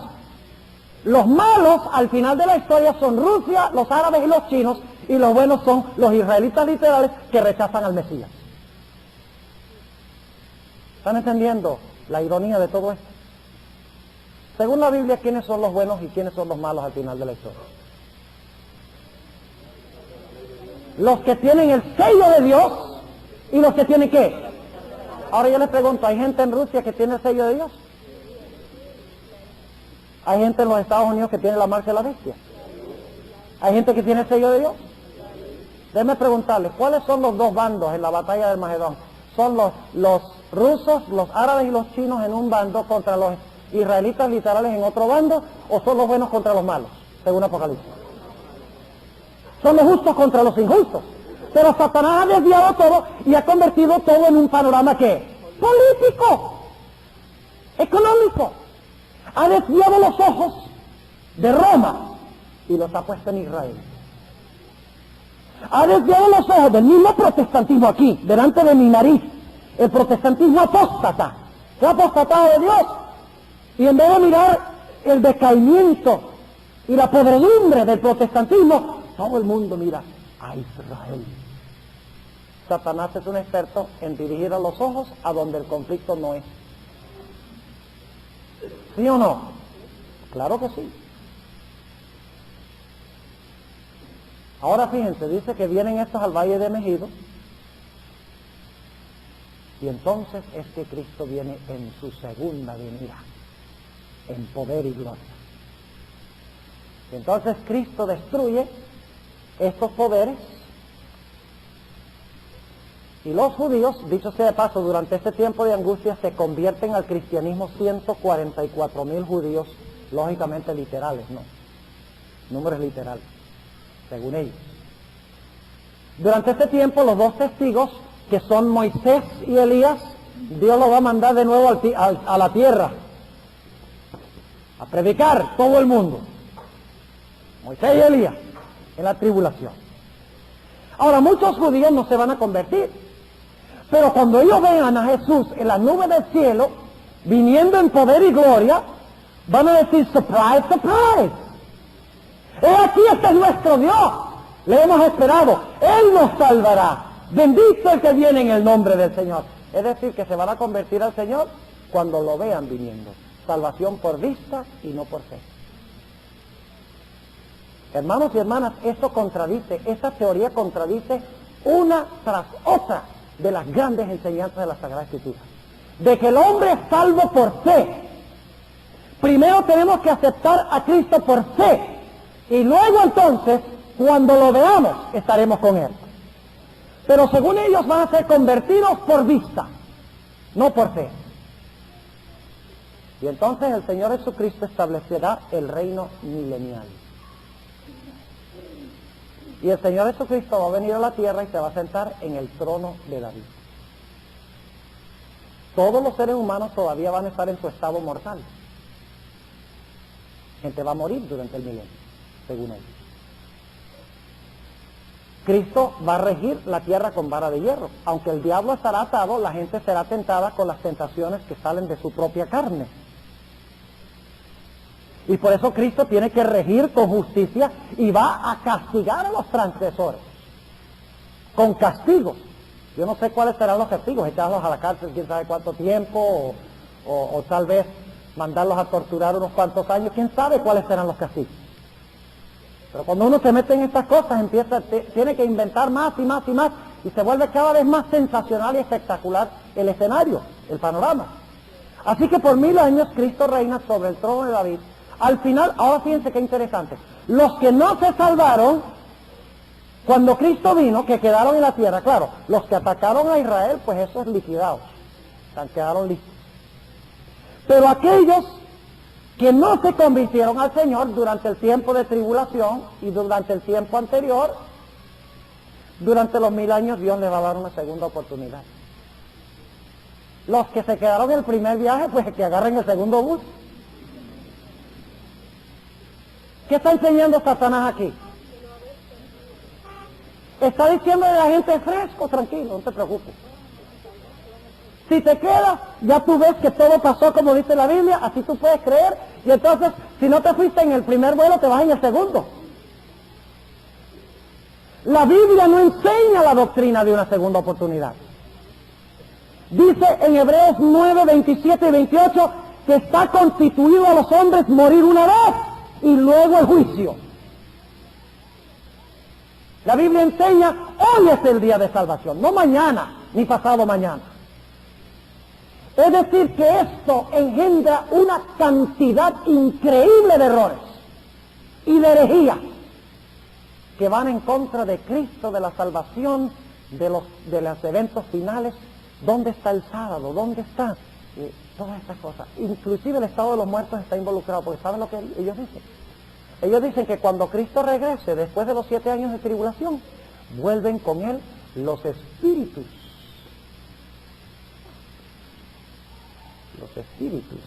los malos al final de la historia son Rusia, los árabes y los chinos, y los buenos son los israelitas literales que rechazan al Mesías. ¿Están entendiendo la ironía de todo esto? Según la Biblia, ¿quiénes son los buenos y quiénes son los malos al final de la historia? Los que tienen el sello de Dios y los que tienen ¿qué? Ahora yo les pregunto, ¿hay gente en Rusia que tiene el sello de Dios? ¿Hay gente en los Estados Unidos que tiene la marca de la bestia? ¿Hay gente que tiene el sello de Dios? Déjenme preguntarles, ¿cuáles son los dos bandos en la batalla del Magedón? ¿Son los rusos, los árabes y los chinos en un bando contra los israelitas literales en otro bando? ¿O son los buenos contra los malos, según Apocalipsis? Son los justos contra los injustos. Pero Satanás ha desviado todo y ha convertido todo en un panorama ¿qué? Político, económico. Ha desviado los ojos de Roma y los ha puesto en Israel. Ha desviado los ojos del mismo protestantismo aquí, delante de mi nariz, el protestantismo apóstata, que ha apostatado de Dios. Y en vez de mirar el decaimiento y la podredumbre del protestantismo, todo el mundo mira a Israel. Satanás es un experto en dirigir a los ojos a donde el conflicto no es. ¿Sí o no? Claro que sí. Ahora fíjense, dice que vienen estos al valle de Megido y entonces es que Cristo viene en su segunda venida, en poder y gloria. Y entonces Cristo destruye estos poderes y los judíos, dicho sea de paso, durante este tiempo de angustia se convierten al cristianismo 144,000 judíos, lógicamente literales, ¿no? Número es literal, según ellos. Durante este tiempo, los dos testigos, que son Moisés y Elías, Dios los va a mandar de nuevo a la tierra, a predicar todo el mundo. Moisés y Elías, en la tribulación. Ahora, muchos judíos no se van a convertir, pero cuando ellos vean a Jesús en la nube del cielo, viniendo en poder y gloria, van a decir, surprise, surprise. He aquí, este es nuestro Dios. Le hemos esperado. Él nos salvará. Bendito el que viene en el nombre del Señor. Es decir, que se van a convertir al Señor cuando lo vean viniendo. Salvación por vista y no por fe. Hermanos y hermanas, esta teoría contradice una tras otra de las grandes enseñanzas de la Sagrada Escritura. De que el hombre es salvo por fe. Primero tenemos que aceptar a Cristo por fe. Y luego entonces, cuando lo veamos, estaremos con Él. Pero según ellos van a ser convertidos por vista, no por fe. Y entonces el Señor Jesucristo establecerá el reino milenial. Y el Señor Jesucristo va a venir a la tierra y se va a sentar en el trono de David. Todos los seres humanos todavía van a estar en su estado mortal. Gente va a morir durante el milenio, según ellos. Cristo va a regir la tierra con vara de hierro. Aunque el diablo estará atado, la gente será tentada con las tentaciones que salen de su propia carne. Y por eso Cristo tiene que regir con justicia y va a castigar a los transgresores. Con castigos. Yo no sé cuáles serán los castigos, echarlos a la cárcel quién sabe cuánto tiempo, o tal vez mandarlos a torturar unos cuantos años, quién sabe cuáles serán los castigos. Pero cuando uno se mete en estas cosas, tiene que inventar más y más y más, y se vuelve cada vez más sensacional y espectacular el escenario, el panorama. Así que por 1000 años Cristo reina sobre el trono de David. Al final, ahora fíjense qué interesante, los que no se salvaron, cuando Cristo vino, que quedaron en la tierra, claro, los que atacaron a Israel, pues esos liquidados, quedaron listos. Pero aquellos que no se convirtieron al Señor durante el tiempo de tribulación y durante el tiempo anterior, durante los 1000 años Dios les va a dar una segunda oportunidad. Los que se quedaron en el primer viaje, pues que agarren el segundo bus. ¿Qué está enseñando Satanás aquí? Está diciendo a la gente, fresco, tranquilo, no te preocupes. Si te quedas, ya tú ves que todo pasó como dice la Biblia, así tú puedes creer, y entonces, si no te fuiste en el primer vuelo, te vas en el segundo. La Biblia no enseña la doctrina de una segunda oportunidad. Dice en Hebreos 9, 27 y 28, que está constituido a los hombres morir una vez, y luego el juicio. La Biblia enseña, hoy es el día de salvación, no mañana, ni pasado mañana. Es decir, que esto engendra una cantidad increíble de errores y de herejías que van en contra de Cristo, de la salvación, de los eventos finales. ¿Dónde está el sábado? ¿Dónde está? Todas estas cosas. Inclusive el estado de los muertos está involucrado, porque ¿saben lo que ellos dicen? Ellos dicen que cuando Cristo regrese, después de los 7 años de tribulación, vuelven con Él los espíritus. Los espíritus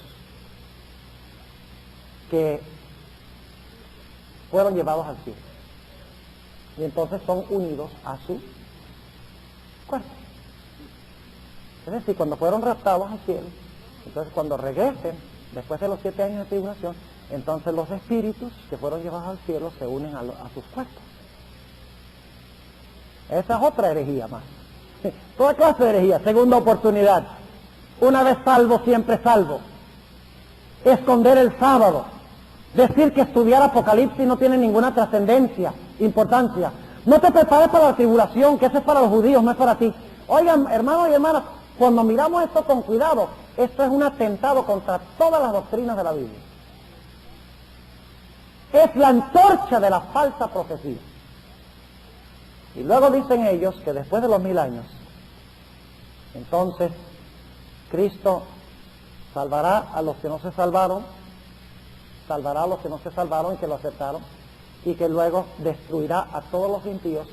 que fueron llevados al cielo. Y entonces son unidos a su cuerpo. Es decir, cuando fueron raptados al cielo, entonces cuando regresen, después de los 7 años de tribulación, entonces los espíritus que fueron llevados al cielo se unen a sus cuerpos. Esa es otra herejía más. Toda clase de herejía. Segunda oportunidad. Una vez salvo, siempre salvo. Esconder el sábado. Decir que estudiar Apocalipsis no tiene ninguna trascendencia, importancia. No te prepares para la tribulación, que eso es para los judíos, no es para ti. Oigan, hermanos y hermanas, cuando miramos esto con cuidado, esto es un atentado contra todas las doctrinas de la Biblia. Es la antorcha de la falsa profecía. Y luego dicen ellos que después de los 1000 años, entonces Cristo salvará a los que no se salvaron, salvará a los que no se salvaron y que lo aceptaron, y que luego destruirá a todos los impíos,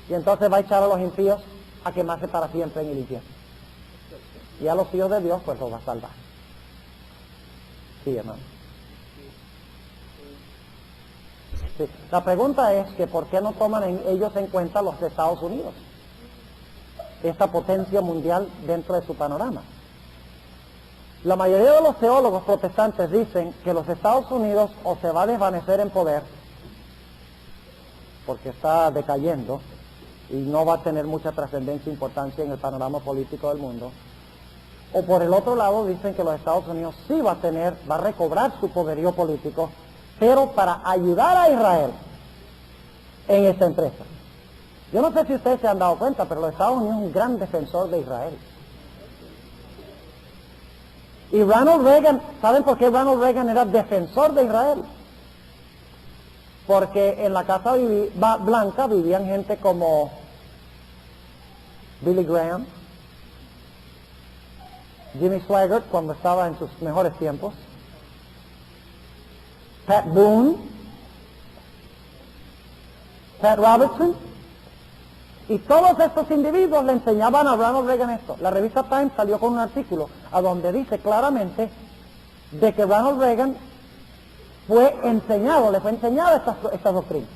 y entonces va a echar a los impíos a quemarse para siempre en el infierno. Y a los hijos de Dios pues los va a salvar. Sí, hermano. Sí. La pregunta es que ¿por qué no toman ellos en cuenta los Estados Unidos? Esta potencia mundial dentro de su panorama. La mayoría de los teólogos protestantes dicen que los Estados Unidos o se va a desvanecer en poder, porque está decayendo y no va a tener mucha trascendencia e importancia en el panorama político del mundo, o por el otro lado dicen que los Estados Unidos sí va a recobrar su poderío político, pero para ayudar a Israel en esta empresa. Yo no sé si ustedes se han dado cuenta, pero los Estados Unidos es un gran defensor de Israel. Y Ronald Reagan, ¿saben por qué Ronald Reagan era defensor de Israel? Porque en la Casa Blanca vivían gente como Billy Graham, Jimmy Swaggart cuando estaba en sus mejores tiempos, Pat Boone, Pat Robertson, y todos estos individuos le enseñaban a Ronald Reagan esto. La revista Time salió con un artículo a donde dice claramente de que Ronald Reagan le fue enseñado estas doctrinas.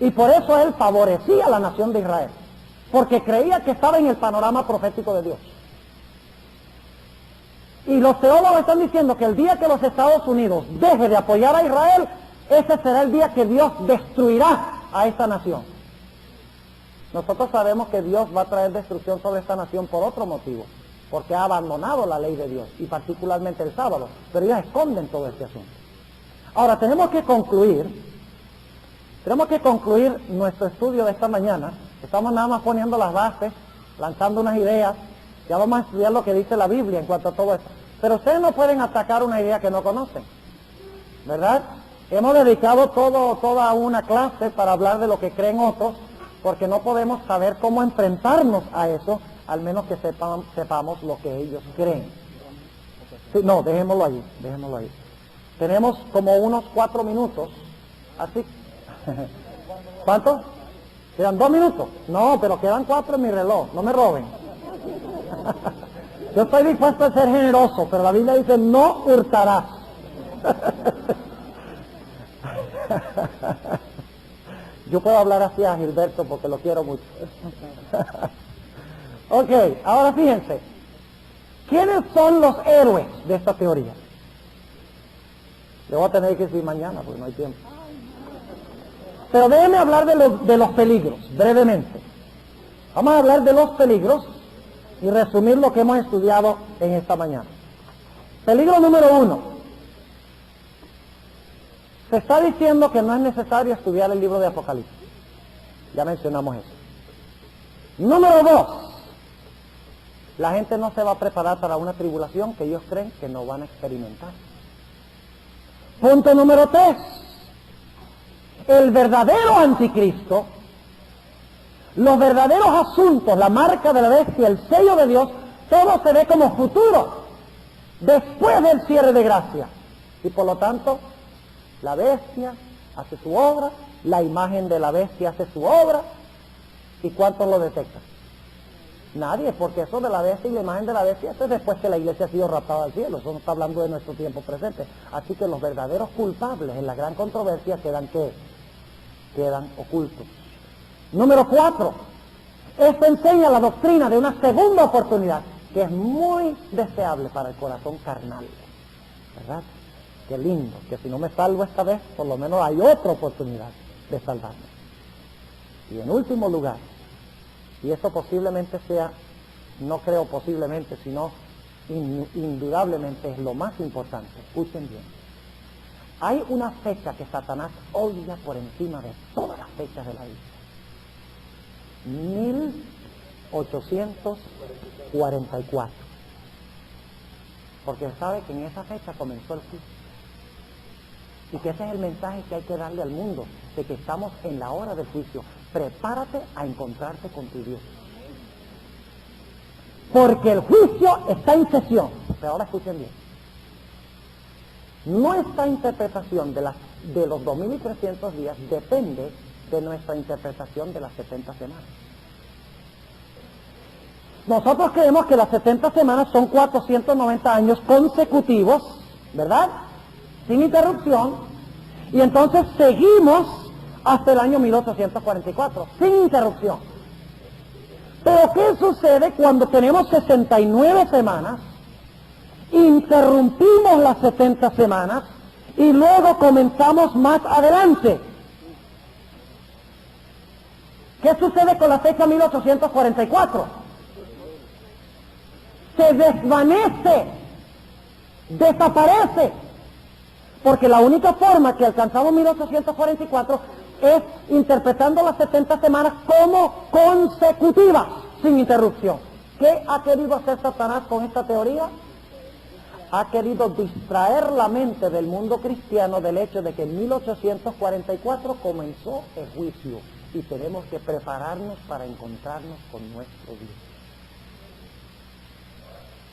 Y por eso él favorecía a la nación de Israel, porque creía que estaba en el panorama profético de Dios. Y los teólogos están diciendo que el día que los Estados Unidos deje de apoyar a Israel, ese será el día que Dios destruirá a esta nación. Nosotros sabemos que Dios va a traer destrucción sobre esta nación por otro motivo, porque ha abandonado la ley de Dios, y particularmente el sábado, pero ellos esconden todo este asunto. Ahora, tenemos que concluir nuestro estudio de esta mañana. Estamos nada más poniendo las bases, lanzando unas ideas. Ya vamos a estudiar lo que dice la Biblia en cuanto a todo esto. Pero ustedes no pueden atacar una idea que no conocen, ¿verdad? Hemos dedicado toda una clase para hablar de lo que creen otros, porque no podemos saber cómo enfrentarnos a eso, al menos que sepamos lo que ellos creen. Sí, no, dejémoslo allí. Tenemos como unos 4 minutos, así. ¿Cuánto? ¿Quedan 2 minutos? No, pero quedan 4 en mi reloj, no me roben. Yo estoy dispuesto a ser generoso, pero la Biblia dice, no hurtarás. Yo puedo hablar así a Gilberto porque lo quiero mucho. Ok, ahora fíjense. ¿Quiénes son los héroes de esta teoría? Le voy a tener que decir mañana porque no hay tiempo. Pero déjenme hablar de los peligros, brevemente. Vamos a hablar de los peligros y resumir lo que hemos estudiado en esta mañana. Peligro número 1. Se está diciendo que no es necesario estudiar el libro de Apocalipsis. Ya mencionamos eso. Número 2. La gente no se va a preparar para una tribulación que ellos creen que no van a experimentar. Punto número 3. El verdadero anticristo, los verdaderos asuntos, la marca de la bestia, el sello de Dios, todo se ve como futuro, después del cierre de gracia. Y por lo tanto, la bestia hace su obra, la imagen de la bestia hace su obra, ¿y cuántos lo detectan? Nadie, porque eso de la bestia y la imagen de la bestia, eso es después que la iglesia ha sido raptada al cielo, eso no está hablando de nuestro tiempo presente. Así que los verdaderos culpables en la gran controversia quedan ocultos. Número 4, esto enseña la doctrina de una segunda oportunidad, que es muy deseable para el corazón carnal, ¿verdad? Qué lindo, que si no me salvo esta vez, por lo menos hay otra oportunidad de salvarme. Y en último lugar, y eso posiblemente sea, no creo posiblemente, sino indudablemente es lo más importante, escuchen bien. Hay una fecha que Satanás odia por encima de todas las fechas de la Biblia. 1844. Porque sabe que en esa fecha comenzó el juicio. Y que ese es el mensaje que hay que darle al mundo, de que estamos en la hora del juicio. Prepárate a encontrarte con tu Dios. Porque el juicio está en sesión. Pero ahora escuchen bien. Nuestra interpretación de las de los 2300 días depende de nuestra interpretación de las 70 semanas. Nosotros creemos que las 70 semanas son 490 años consecutivos, ¿verdad? Sin interrupción, y entonces seguimos hasta el año 1844, sin interrupción. Pero ¿qué sucede cuando tenemos 69 semanas, interrumpimos las 70 semanas y luego comenzamos más adelante? ¿Qué sucede con la fecha 1844? Se desvanece, desaparece, porque la única forma que alcanzamos 1844 es interpretando las 70 semanas como consecutivas, sin interrupción. ¿Qué ha querido hacer Satanás con esta teoría? Ha querido distraer la mente del mundo cristiano del hecho de que en 1844 comenzó el juicio y tenemos que prepararnos para encontrarnos con nuestro Dios.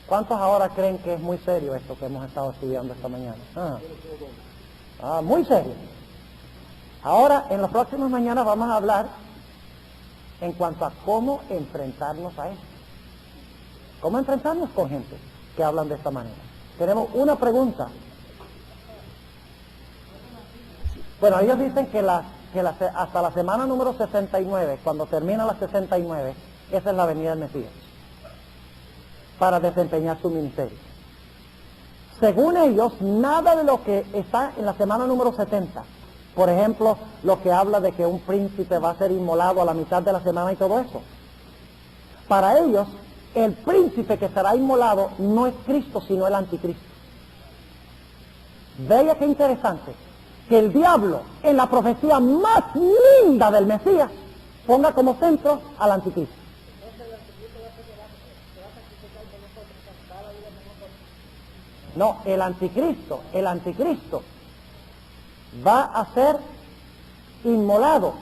¿Cuántos ahora creen que es muy serio esto que hemos estado estudiando esta mañana? Muy serio. Ahora, en las próximas mañanas vamos a hablar en cuanto a cómo enfrentarnos a esto. ¿Cómo enfrentarnos con gente que hablan de esta manera? Tenemos una pregunta. Bueno, ellos dicen que hasta la semana número 69, cuando termina la 69, esa es la venida del Mesías para desempeñar su ministerio. Según ellos, nada de lo que está en la semana número 70, por ejemplo, lo que habla de que un príncipe va a ser inmolado a la mitad de la semana y todo eso, para ellos, el príncipe que será inmolado no es Cristo, sino el anticristo. Vea qué interesante, que el diablo, en la profecía más linda del Mesías, ponga como centro al anticristo. No, el anticristo va a ser inmolado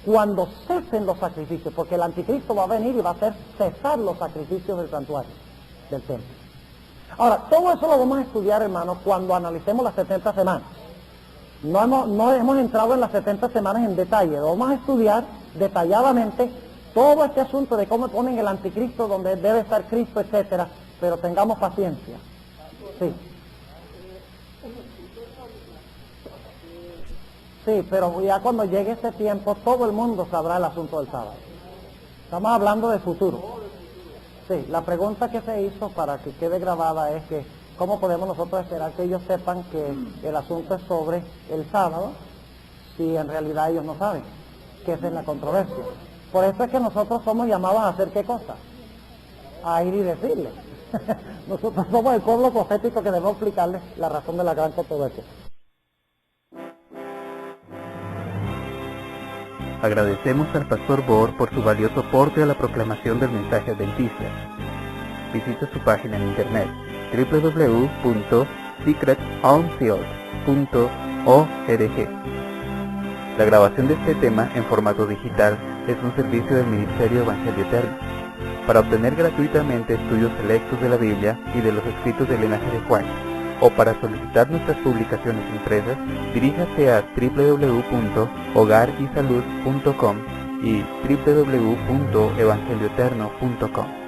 cuando cesen los sacrificios, porque el anticristo va a venir y va a hacer cesar los sacrificios del santuario, del templo. Ahora, todo eso lo vamos a estudiar, hermanos, cuando analicemos las 70 semanas. No hemos entrado en las 70 semanas en detalle, lo vamos a estudiar detalladamente todo este asunto de cómo ponen el anticristo, donde debe estar Cristo, etcétera, pero tengamos paciencia. Sí. Sí, pero ya cuando llegue ese tiempo, todo el mundo sabrá el asunto del sábado. Estamos hablando del futuro. Sí, la pregunta que se hizo para que quede grabada es que, ¿cómo podemos nosotros esperar que ellos sepan que el asunto es sobre el sábado, si en realidad ellos no saben? Que esa es la controversia. Por eso es que nosotros somos llamados a hacer ¿qué cosa? A ir y decirles. Nosotros somos el pueblo profético que debemos explicarles la razón de la gran controversia. Agradecemos al Pastor Bohr por su valioso aporte a la proclamación del mensaje adventista. Visite su página en internet www.secretonfield.org. La grabación de este tema en formato digital es un servicio del Ministerio Evangelio Eterno. Para obtener gratuitamente estudios selectos de la Biblia y de los escritos del linaje de Juan, o para solicitar nuestras publicaciones impresas, diríjase a www.hogarysalud.com y www.evangelioeterno.com.